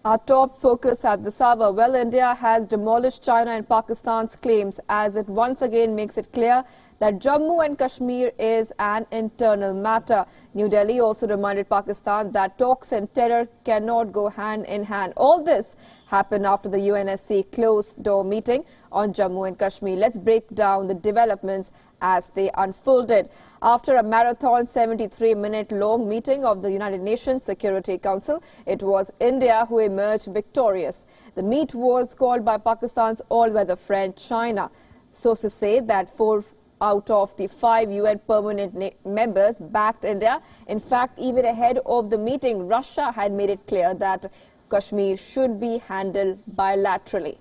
Our top focus at this hour. Well, India has demolished China and Pakistan's claims as it once again makes it clear that Jammu and Kashmir is an internal matter. New Delhi also reminded Pakistan that talks and terror cannot go hand in hand. All this happened after the UNSC closed-door meeting on Jammu and Kashmir. Let's break down the developments as they unfolded. After a marathon 73-minute long meeting of the United Nations Security Council, it was India who emerged victorious. The meet was called by Pakistan's all-weather friend China. Sources say that 4 out of the 5 UN permanent members backed India. In fact, even ahead of the meeting, Russia had made it clear that Kashmir should be handled bilaterally.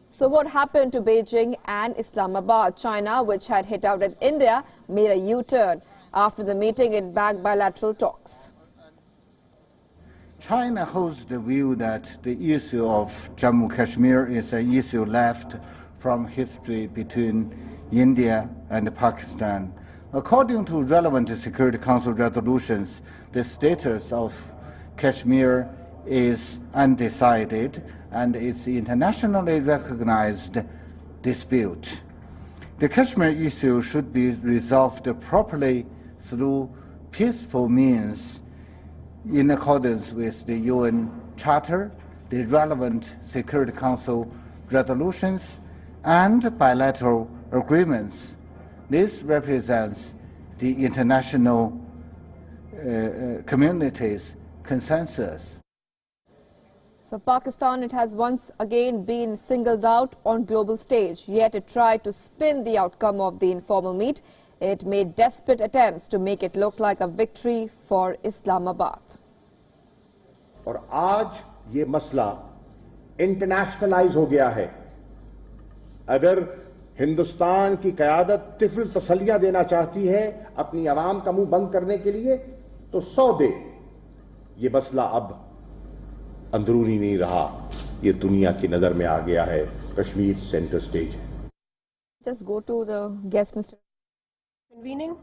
So what happened to Beijing and Islamabad? China, which had hit out at India, made a U-turn. After the meeting, it backed bilateral talks. China holds the view that the issue of Jammu Kashmir is an issue left from history between India and Pakistan. According to relevant Security Council resolutions, the status of Kashmir is undecided and it's internationally recognized dispute. The Kashmir issue should be resolved properly through peaceful means in accordance with the UN Charter, the relevant Security Council resolutions, and bilateral agreements. This represents the international community's consensus. So Pakistan, it has once again been singled out on global stage, yet it tried to spin the outcome of the informal meet. It made desperate attempts to make it look like a victory for Islamabad. और आज ये मसला internationalise हो गया है. अगर हिंदुस्तान की क़यादत तिफल तसलियां देना चाहती है अपनी आवाम का मुंह बंद करने के लिए, तो 100 दे. ये मसला अब अंदरूनी नहीं रहा, ये दुनिया की नजर में आ गया है. कश्मीर सेंटर स्टेज है. Just go to the guest, Mr. Convening,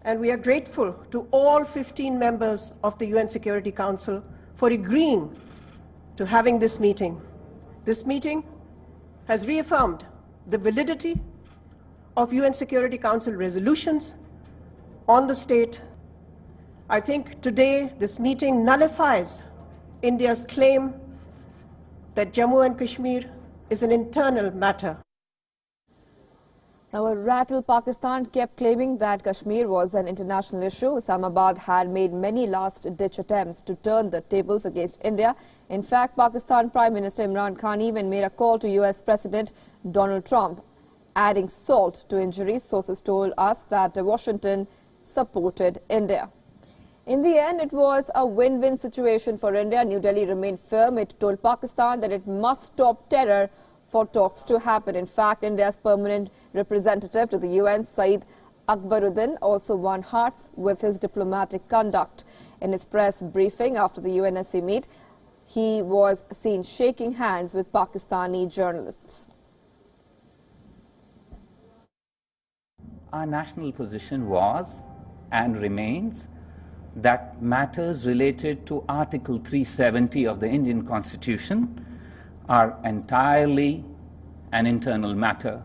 and we are grateful to all 15 members of the UN Security Council for agreeing to having this meeting. This meeting has reaffirmed the validity of UN Security Council resolutions on the state. I think today this meeting nullifies India's claim that Jammu and Kashmir is an internal matter. Now, a rattled Pakistan kept claiming that Kashmir was an international issue. Islamabad had made many last-ditch attempts to turn the tables against India. In fact, Pakistan Prime Minister Imran Khan even made a call to US President Donald Trump, adding salt to injury. Sources told us that Washington supported India. In the end, it was a win-win situation for India. New Delhi remained firm. It told Pakistan that it must stop terror for talks to happen. In fact, India's permanent representative to the UN, Saeed Akbaruddin, also won hearts with his diplomatic conduct. In his press briefing after the UNSC meet, he was seen shaking hands with Pakistani journalists. Our national position was and remains that matters related to Article 370 of the Indian Constitution are entirely an internal matter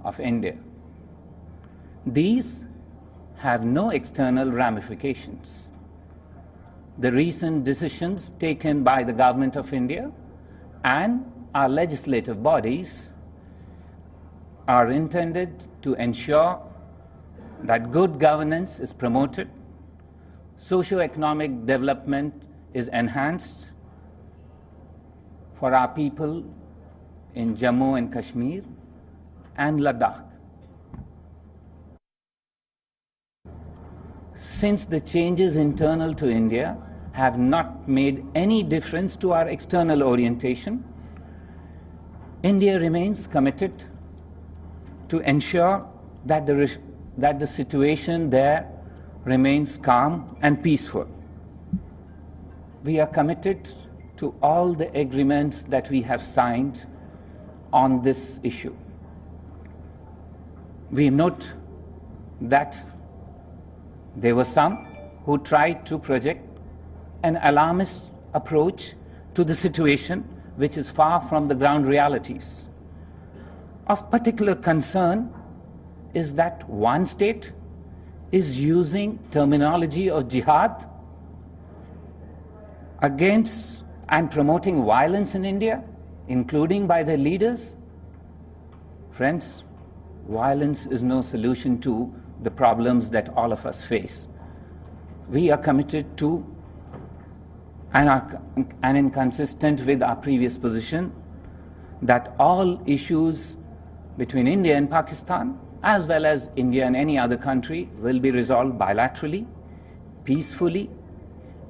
of India. These have no external ramifications. The recent decisions taken by the Government of India and our legislative bodies are intended to ensure that good governance is promoted, socio-economic development is enhanced for our people in Jammu and Kashmir and Ladakh. Since the changes internal to India have not made any difference to our external orientation, India remains committed to ensure that the situation there remains calm and peaceful. We are committed to all the agreements that we have signed on this issue. We note that there were some who tried to project an alarmist approach to the situation, which is far from the ground realities. Of particular concern is that one state is using terminology of jihad against and promoting violence in India, including by their leaders. Friends, violence is no solution to the problems that all of us face. We are committed to and inconsistent with our previous position that all issues between India and Pakistan, as well as India and any other country, will be resolved bilaterally, peacefully,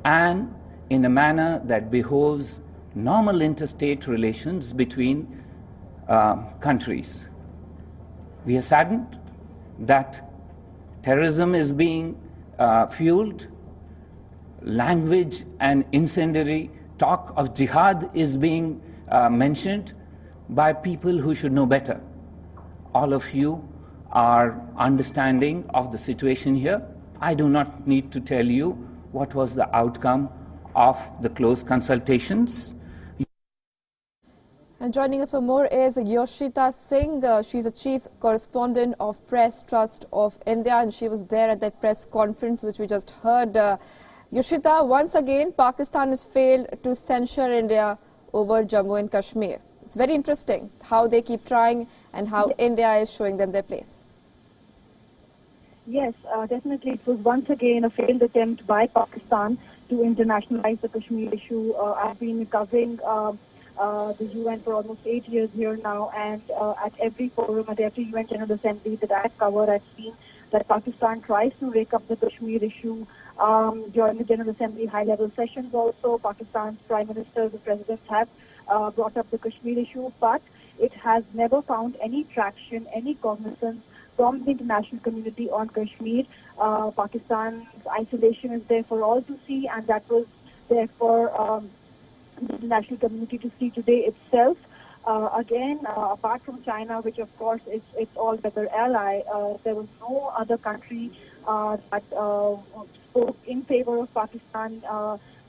and in a manner that behoves normal interstate relations between countries. We are saddened that terrorism is being fueled, language and incendiary talk of jihad is being mentioned by people who should know better. All of you are understanding of the situation here. I do not need to tell you what was the outcome of the close consultations. And joining us for more is Yoshita Singh. She's a chief correspondent of Press Trust of India, and she was there at that press conference which we just heard. Yoshita, once again, Pakistan has failed to censure India over Jammu and Kashmir. It's very interesting how they keep trying and how India is showing them their place. Yes, definitely. It was once again a failed attempt by Pakistan to internationalize the Kashmir issue. I've been covering the UN for almost 8 years here now, and at every forum, at every UN General Assembly that I've covered, I've seen that Pakistan tries to rake up the Kashmir issue. During the General Assembly high-level sessions also, Pakistan's Prime Minister, the Presidents have brought up the Kashmir issue, but it has never found any traction, any cognizance from the international community on Kashmir. Pakistan's isolation is there for all to see, and that was there for the international community to see today itself. Again, apart from China, which of course is its all-weather ally, there was no other country that spoke in favor of Pakistan.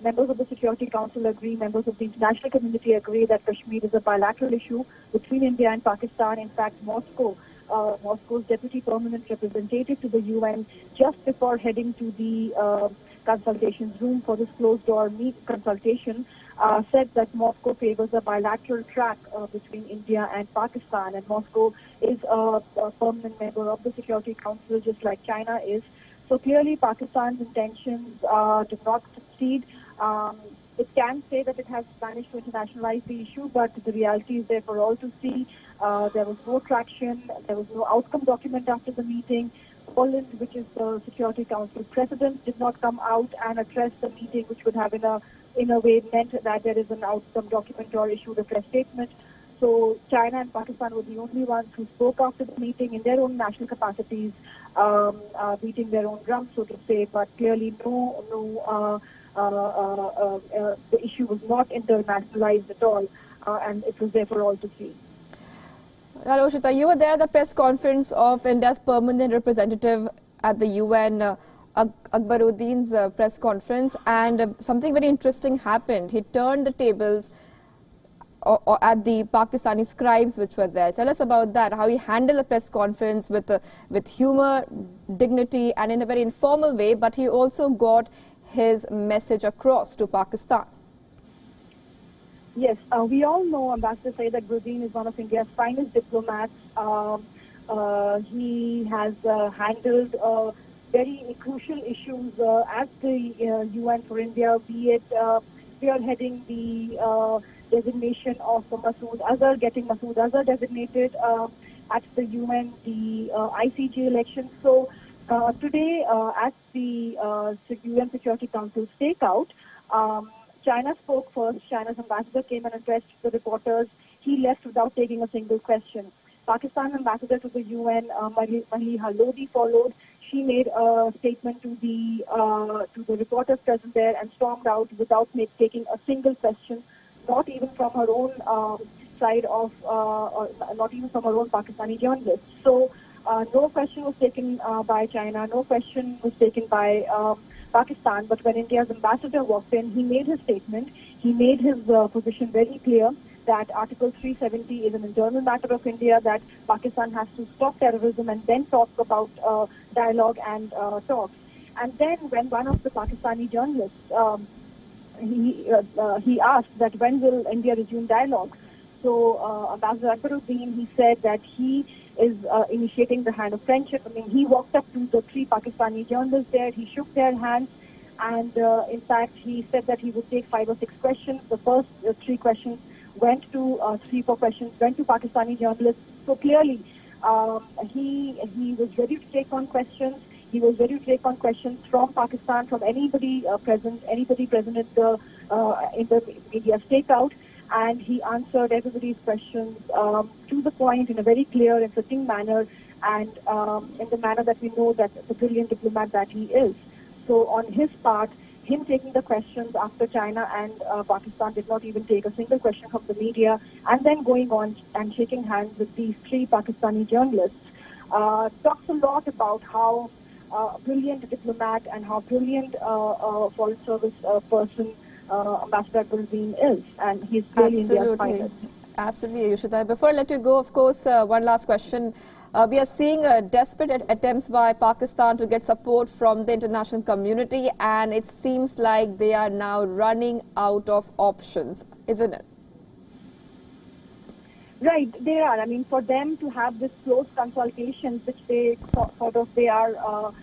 Members of the Security Council agree, members of the international community agree that Kashmir is a bilateral issue between India and Pakistan. In fact, Moscow's deputy permanent representative to the UN, just before heading to the consultations room for this closed-door consultation, said that Moscow favors a bilateral track between India and Pakistan, and Moscow is a permanent member of the Security Council, just like China is. So clearly, Pakistan's intentions did not succeed. It can say that it has managed to internationalize the issue, but the reality is there for all to see. There was no traction. There was no outcome document after the meeting. Poland, which is the Security Council president, did not come out and address the meeting, which would have in a way meant that there is an outcome document or issued a press statement. So China and Pakistan were the only ones who spoke after the meeting in their own national capacities, beating their own drum, so to say. But clearly, the issue was not internationalized at all, and it was there for all to see. Yoshita, you were there at the press conference of India's permanent representative at the UN, Akbaruddin's press conference, and something very interesting happened. He turned the tables at the Pakistani scribes which were there. Tell us about that, how he handled the press conference with humor, dignity, and in a very informal way, but he also got his message across to Pakistan. Yes, we all know Ambassador Syed Akbaruddin is one of India's finest diplomats. He has handled very crucial issues at the UN for India, be it spearheading the designation of Masood Azhar, getting Masood Azhar designated at the UN, the ICJ election. So today at the UN Security Council stakeout, China spoke first. China's ambassador came and addressed the reporters. He left without taking a single question. Pakistan ambassador to the UN, Maliha Lodi, followed. She made a statement to the reporters present there and stormed out without taking a single question, not even from her own side of, not even from her own Pakistani journalists. So no question was taken by China. No question was taken by Pakistan. But when India's ambassador walked in, he made his statement. He made his position very clear that Article 370 is an internal matter of India, that Pakistan has to stop terrorism and then talk about dialogue and talks. And then when one of the Pakistani journalists, he asked that when will India resume dialogue? So Ambassador Akbaruddin, he said that he is initiating the hand of friendship. I mean, he walked up to the 3 Pakistani journalists there, he shook their hands, and in fact, he said that he would take 5 or 6 questions. The first 3 questions went to 3-4 questions went to Pakistani journalists. So clearly, he was ready to take on questions. He was ready to take on questions from Pakistan, from anybody present in the media stakeout, and he answered everybody's questions to the point in a very clear and fitting manner, and in the manner that we know that the brilliant diplomat that he is. So on his part, him taking the questions after China and Pakistan did not even take a single question from the media, and then going on and shaking hands with these 3 Pakistani journalists, talks a lot about how brilliant diplomat and how brilliant foreign service person Ambassador Akbaruddin is, and he's really India's finest. Absolutely, Yushita. Before I let you go, of course, one last question. We are seeing desperate attempts by Pakistan to get support from the international community, and it seems like they are now running out of options, isn't it? Right, they are. I mean, for them to have this close consultations, which they are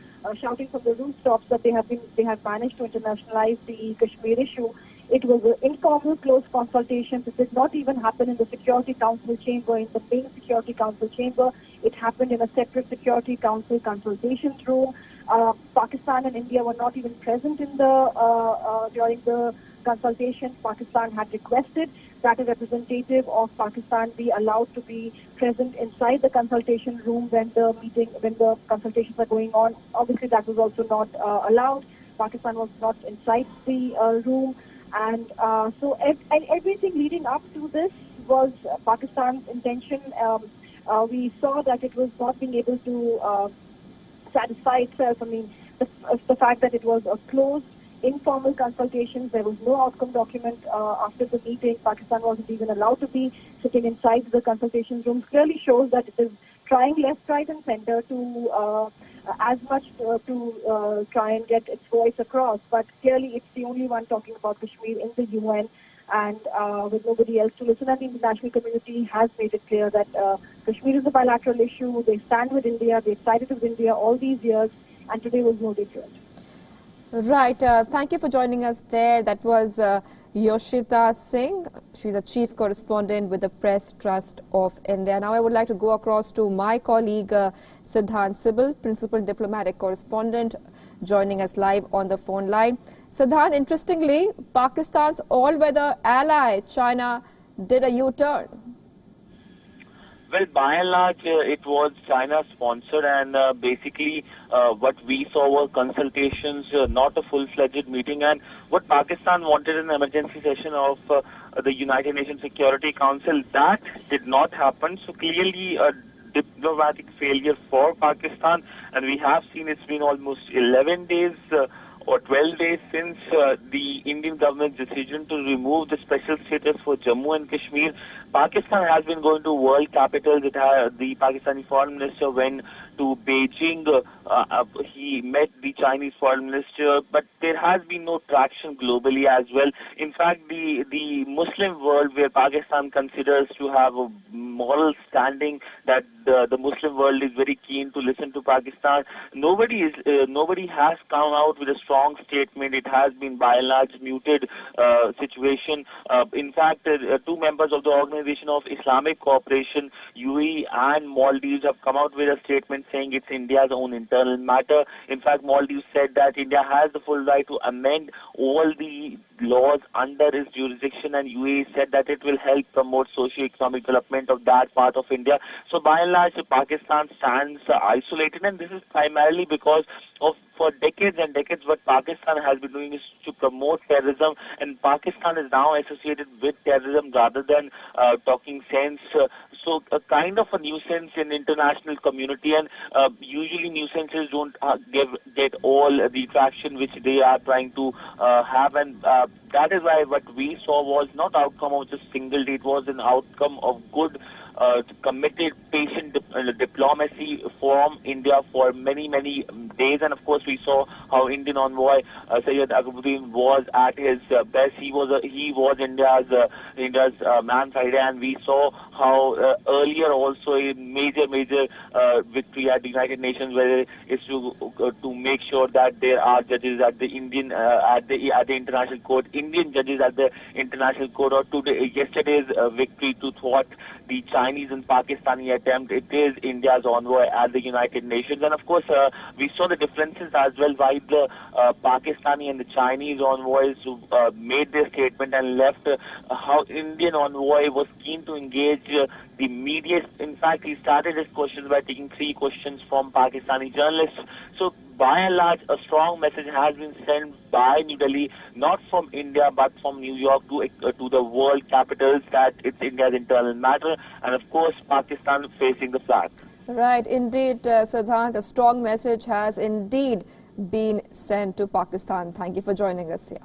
shouting from the rooftops that they have managed to internationalize the Kashmir issue. It was an informal close consultation. It did not even happen in the Security Council chamber, in the main Security Council chamber. It happened in a separate Security Council consultations room. Pakistan and India were not even present in during the consultation. Pakistan had requested that a representative of Pakistan be allowed to be present inside the consultation room when the consultations are going on. Obviously, that was also not allowed. Pakistan was not inside the room. And so everything leading up to this was Pakistan's intention. We saw that it was not being able to satisfy itself. I mean, the fact that it was a closed, informal consultations, there was no outcome document after the meeting. Pakistan wasn't even allowed to be sitting inside the consultation rooms. Clearly shows that it is trying left, right, and center to as much to try and get its voice across. But clearly, it's the only one talking about Kashmir in the UN, and with nobody else to listen. And the international community has made it clear that Kashmir is a bilateral issue. They stand with India. They've sided with India all these years, and today was no different. Right. Thank you for joining us there. That was Yoshita Singh. She's a chief correspondent with the Press Trust of India. Now I would like to go across to my colleague Siddhant Sibil, principal diplomatic correspondent, joining us live on the phone line. Siddhant, interestingly, Pakistan's all-weather ally, China, did a U-turn. Well, by and large, it was China-sponsored, and basically what we saw were consultations, not a full-fledged meeting. And what Pakistan wanted an emergency session of the United Nations Security Council, that did not happen. So clearly a diplomatic failure for Pakistan, and we have seen it's been almost 11 days or 12 days since the Indian government's decision to remove the special status for Jammu and Kashmir. Pakistan has been going to world capitals. The Pakistani foreign minister went to Beijing. He met the Chinese foreign minister, but there has been no traction globally as well. In fact, the Muslim world, where Pakistan considers to have a moral standing, that the Muslim world is very keen to listen to Pakistan, nobody has come out with a strong statement. It has been by and large muted situation. In fact, 2 members of the Organization of Islamic Cooperation, UAE and Maldives, have come out with a statement saying it's India's own internal matter. In fact, Maldives said that India has the full right to amend all the laws under its jurisdiction, and UAE said that it will help promote socio-economic development of that part of India. So by and large, Pakistan stands isolated, and this is primarily because of, for decades and decades, what Pakistan has been doing is to promote terrorism, and Pakistan is now associated with terrorism rather than talking sense. So a kind of a nuisance in international community, and usually nuisances don't get all the traction which they are trying to have, and that is why what we saw was not outcome of just single day, it was an outcome of good committed, patient diplomacy from India for many days. And of course we saw how Indian envoy Syed Akbaruddin was at his best. He was India's man Friday, and we saw how earlier also a major victory at the United Nations, where is to make sure that there are judges at the Indian at the international court, Indian judges at the international court, or yesterday's victory to thwart the Chinese and Pakistani attempt. It is India's envoy at the United Nations. And of course, we saw the differences as well, why the Pakistani and the Chinese envoys made their statement and left, how Indian envoy was keen to engage the media. In fact, he started his questions by taking 3 questions from Pakistani journalists. So by and large, a strong message has been sent by New Delhi, not from India but from New York to the world capitals, that it's India's internal matter, and of course Pakistan facing the flag. Right, indeed, Siddhant, a strong message has indeed been sent to Pakistan. Thank you for joining us here.